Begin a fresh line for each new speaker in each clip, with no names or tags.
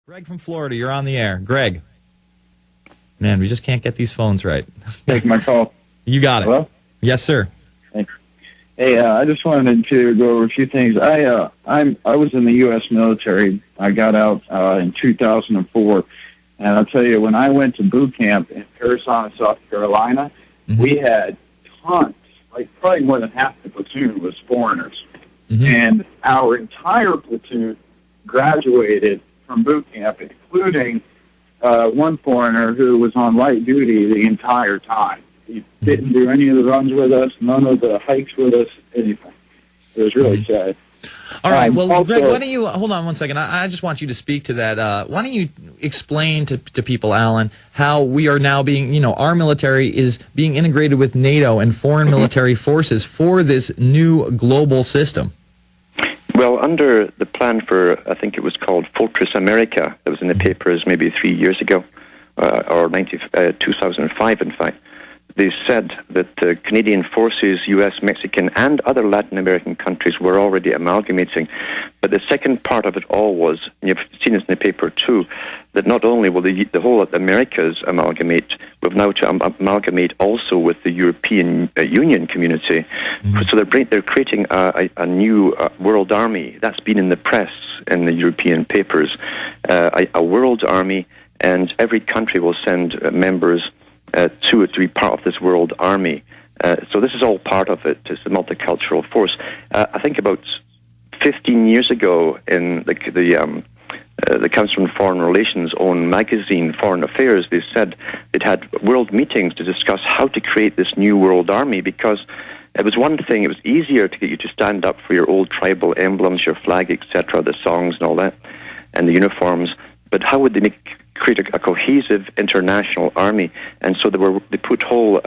Greg from Florida, you're on the air. Greg. Man, we just can't get these phones right.
Take my call.
You got it.
Hello?
Yes, sir.
Thanks. Hey, I just wanted to go over a few things. I was in the U.S. military. I got out in 2004. And I'll tell you, when I went to boot camp in Arizona, South Carolina, we had tons, like probably more than half the platoon was foreigners. And our entire platoon graduated from boot camp, including one foreigner who was on light duty the entire time. He didn't do any of the runs with us, none of the hikes with us, anything. It was really sad.
All right, well,
also,
Greg, why don't you, hold on one second. I just want you to speak to that. Why don't you explain to people, Alan, how we are now being, our military is being integrated with NATO and foreign military forces for this new global system?
Well, under the plan for, I think it was called Fortress America, that was in the papers maybe 3 years ago, or 2005, in fact, they said that the Canadian forces, U.S., Mexican, and other Latin American countries were already amalgamating. But the second part of it all was, and you've seen this in the paper too, that not only will the whole of Americas amalgamate, we've now to amalgamate also with the European Union community. So they're creating a new world army. That's been in the press, in the European papers. A world army, and every country will send members to be part of this world army. So this is all part of it. It's a multicultural force. I think about 15 years ago in the Council on Foreign Relations' own magazine, Foreign Affairs, they said they'd had world meetings to discuss how to create this new world army, because it was one thing, it was easier to get you to stand up for your old tribal emblems, your flag, etc., the songs and all that, and the uniforms, but how would they create a cohesive international army? And so they put whole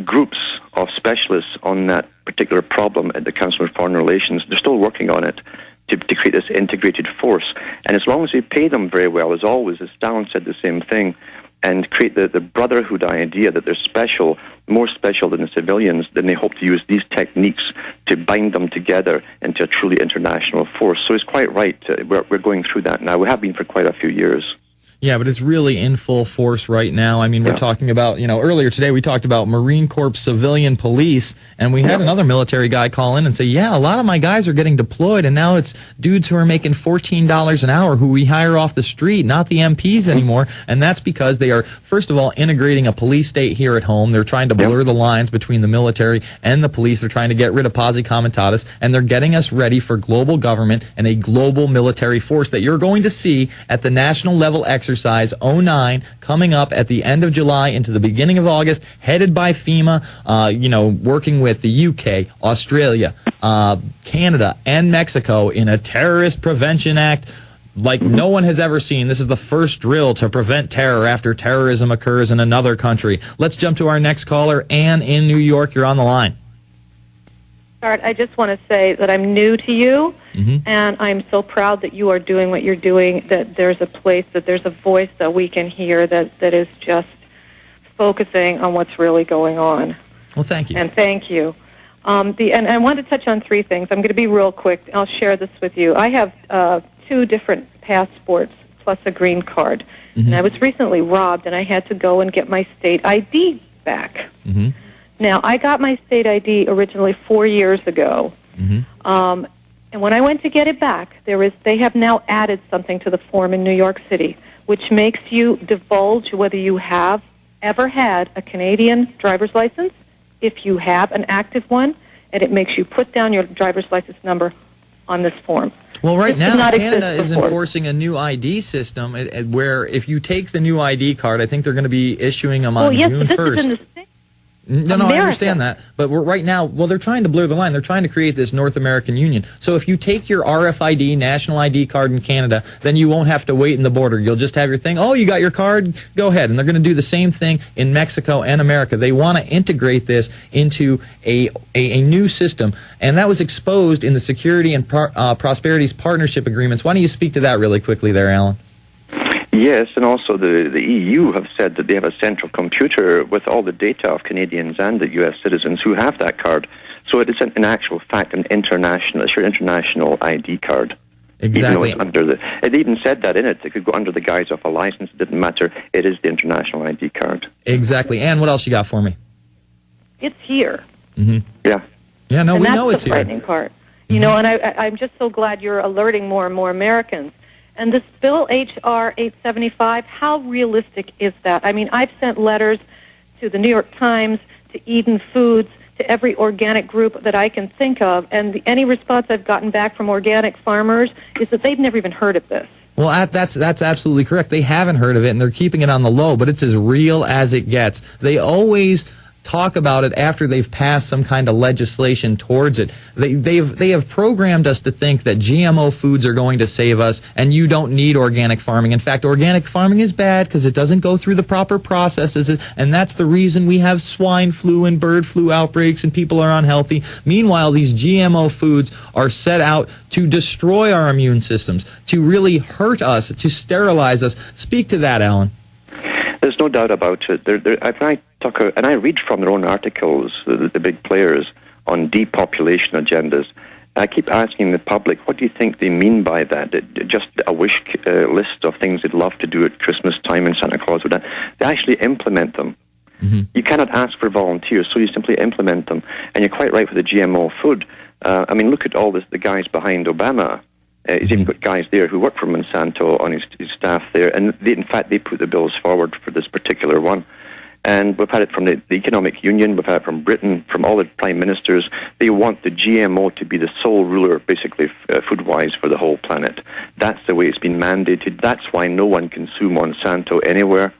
groups of specialists on that particular problem at the Council of Foreign Relations. They're still working on it to create this integrated force. And as long as they pay them very well, as always, as Stalin said the same thing, and create the brotherhood idea that they're special, more special than the civilians, then they hope to use these techniques to bind them together into a truly international force. So it's quite right. We're going through that now. We have been for quite a few years.
Yeah, but it's really in full force right now. I mean, we're talking about, earlier today we talked about Marine Corps civilian police, and we had another military guy call in and say, yeah, a lot of my guys are getting deployed, and now it's dudes who are making $14 an hour who we hire off the street, not the MPs anymore, and that's because they are, first of all, integrating a police state here at home. They're trying to blur the lines between the military and the police. They're trying to get rid of posse comitatus, and they're getting us ready for global government and a global military force that you're going to see at the national level exercise 09 coming up at the end of July into the beginning of August, headed by FEMA, working with the UK, Australia, Canada, and Mexico in a terrorist prevention act like no one has ever seen. This is the first drill to prevent terror after terrorism occurs in another country. Let's jump to our next caller. Ann in New York, you're on the line.
I just want to say that I'm new to you, and I'm so proud that you are doing what you're doing, that there's a place, that there's a voice that we can hear that is just focusing on what's really going on.
Well, thank you.
And thank you. And I want to touch on three things. I'm going to be real quick. I'll share this with you. I have 2 different passports plus a green card, and I was recently robbed, and I had to go and get my state ID back. Now, I got my state ID originally 4 years ago, and when I went to get it back, they have now added something to the form in New York City, which makes you divulge whether you have ever had a Canadian driver's license, if you have an active one, and it makes you put down your driver's license number on this form.
Well, right now, Canada is enforcing a new ID system where if you take the new ID card, I think they're going to be issuing them on June 1st. No, I understand that. But right now, they're trying to blur the line. They're trying to create this North American Union. So if you take your RFID, national ID card in Canada, then you won't have to wait in the border. You'll just have your thing. Oh, you got your card? Go ahead. And they're going to do the same thing in Mexico and America. They want to integrate this into a new system. And that was exposed in the Security and Prosperities Partnership Agreements. Why don't you speak to that really quickly there, Alan?
Yes, and also the EU have said that they have a central computer with all the data of Canadians and the US citizens who have that card. So it is in actual fact it's your international ID card.
Exactly.
Even though it even said that in it. It could go under the guise of a license. It didn't matter. It is the international ID card.
Exactly. Ann, what else you got for me?
It's here.
Mm-hmm.
Yeah.
Yeah, no,
and
we know it's
that's the
here.
frightening part. You know, and I'm just so glad you're alerting more and more Americans. And this bill, H.R. 875, how realistic is that? I mean, I've sent letters to the New York Times, to Eden Foods, to every organic group that I can think of, and any response I've gotten back from organic farmers is that they've never even heard of this.
Well, that's absolutely correct. They haven't heard of it, and they're keeping it on the low, but it's as real as it gets. They always talk about it after they've passed some kind of legislation towards it. They have programmed us to think that GMO foods are going to save us, and you don't need organic farming. In fact, organic farming is bad because it doesn't go through the proper processes, and that's the reason we have swine flu and bird flu outbreaks and people are unhealthy. Meanwhile, these GMO foods are set out to destroy our immune systems, to really hurt us, to sterilize us. Speak to that, Alan.
There's no doubt about it. And I read from their own articles, the big players, on depopulation agendas. I keep asking the public, what do you think they mean by that? Just a wish list of things they'd love to do at Christmas time and Santa Claus would. They actually implement them. Mm-hmm. You cannot ask for volunteers, so you simply implement them. And you're quite right with the GMO food. I mean, look at all the guys behind Obama. He's even got guys there who work for Monsanto on his staff there, and in fact, they put the bills forward for this particular one. And we've had it from the Economic Union, we've had it from Britain, from all the prime ministers. They want the GMO to be the sole ruler, basically, food-wise for the whole planet. That's the way it's been mandated. That's why no one can sue Monsanto anywhere.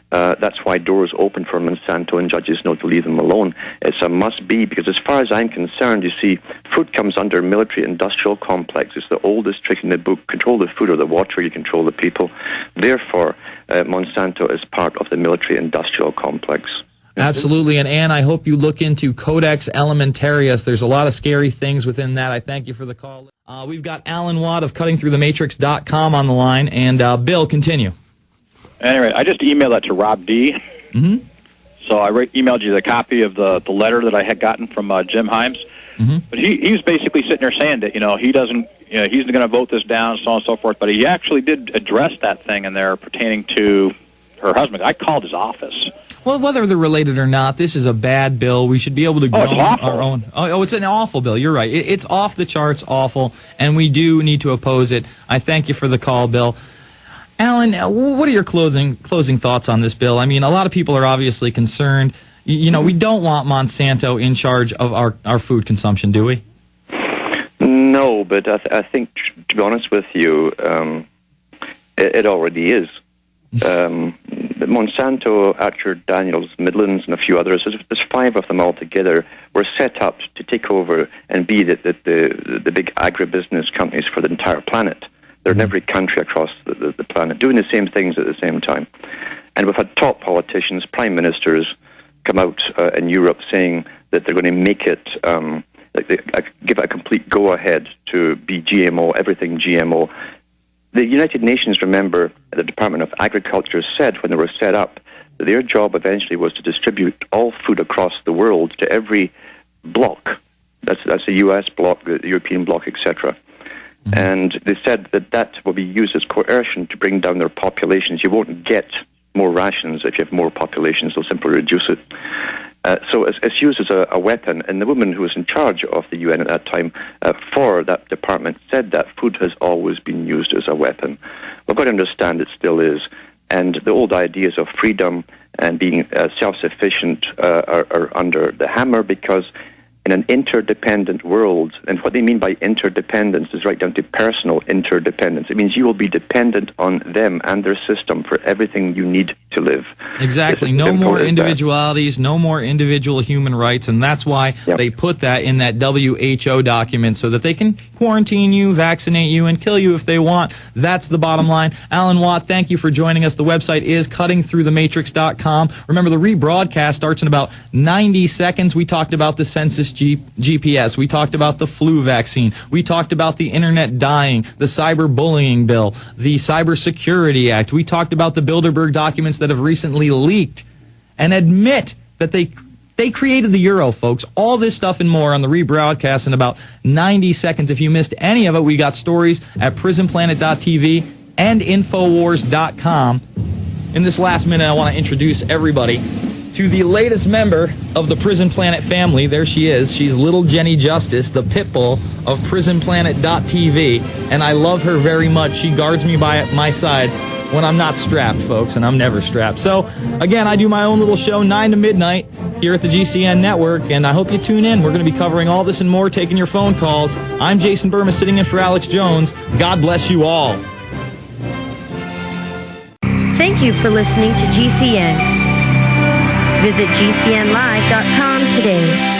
That's why doors open for Monsanto and judges know to leave them alone. It's a must-be, because as far as I'm concerned, you see, food comes under military-industrial complex. It's the oldest trick in the book. Control the food or the water, you control the people. Therefore, Monsanto is part of the military-industrial complex.
Absolutely. And Ann, I hope you look into Codex Alimentarius. There's a lot of scary things within that. I thank you for the call. We've got Alan Watt of CuttingThroughTheMatrix.com on the line. And Bill, continue.
Anyway, I just emailed that to Rob D.
Mm-hmm.
So I emailed you the copy of the letter that I had gotten from Jim Himes.
Mm-hmm.
But he was basically sitting there saying that, he doesn't, he's going to vote this down, so on and so forth. But he actually did address that thing in there pertaining to her husband. I called his office.
Well, whether they're related or not, this is a bad bill. We should be able to grow our own. Oh, it's an awful bill. You're right. It's off the charts, awful, and we do need to oppose it. I thank you for the call, Bill. Alan, what are your closing thoughts on this bill? I mean, a lot of people are obviously concerned. We don't want Monsanto in charge of our food consumption, do we?
No, but I think, to be honest with you, it already is. Monsanto, Archer Daniels, Midlands, and a few others, there's 5 of them altogether, were set up to take over and be the big agribusiness companies for the entire planet. They're in every country across the planet, doing the same things at the same time. And we've had top politicians, prime ministers, come out in Europe saying that they're going to make it, give it a complete go-ahead to be GMO, everything GMO. The United Nations, remember, the Department of Agriculture said when they were set up that their job eventually was to distribute all food across the world to every bloc. That's the US bloc, the European bloc, etc. And they said that will be used as coercion to bring down their populations. You won't get more rations if you have more populations. They'll simply reduce it. So it's used as a weapon. And the woman who was in charge of the UN at that time for that department said that food has always been used as a weapon. We've got to understand it still is. And the old ideas of freedom and being self-sufficient are under the hammer, because in an interdependent world, and what they mean by interdependence is right down to personal interdependence. It means you will be dependent on them and their system for everything you need to live.
Exactly. No more individualities, no more individual human rights, and that's why they put that in that WHO document, so that they can quarantine you, vaccinate you, and kill you if they want. That's the bottom line. Alan Watt, thank you for joining us. The website is CuttingThroughTheMatrix.com. Remember, the rebroadcast starts in about 90 seconds. We talked about the census GPS. We talked about the flu vaccine. We talked about the internet dying, the cyberbullying bill, the Cybersecurity Act. We talked about the Bilderberg documents that have recently leaked and admit that they They created the Euro, folks. All this stuff and more on the rebroadcast in about 90 seconds. If you missed any of it, we got stories at prisonplanet.tv and Infowars.com. In this last minute, I want to introduce everybody to the latest member of the Prison Planet family. There she is. She's little Jenny Justice, the pit bull of prisonplanet.tv, and I love her very much. She guards me by my side when I'm not strapped, folks, and I'm never strapped. So, again, I do my own little show, 9 to midnight, here at the GCN Network, and I hope you tune in. We're going to be covering all this and more, taking your phone calls. I'm Jason Burma, sitting in for Alex Jones. God bless you all.
Thank you for listening to GCN. Visit GCNlive.com today.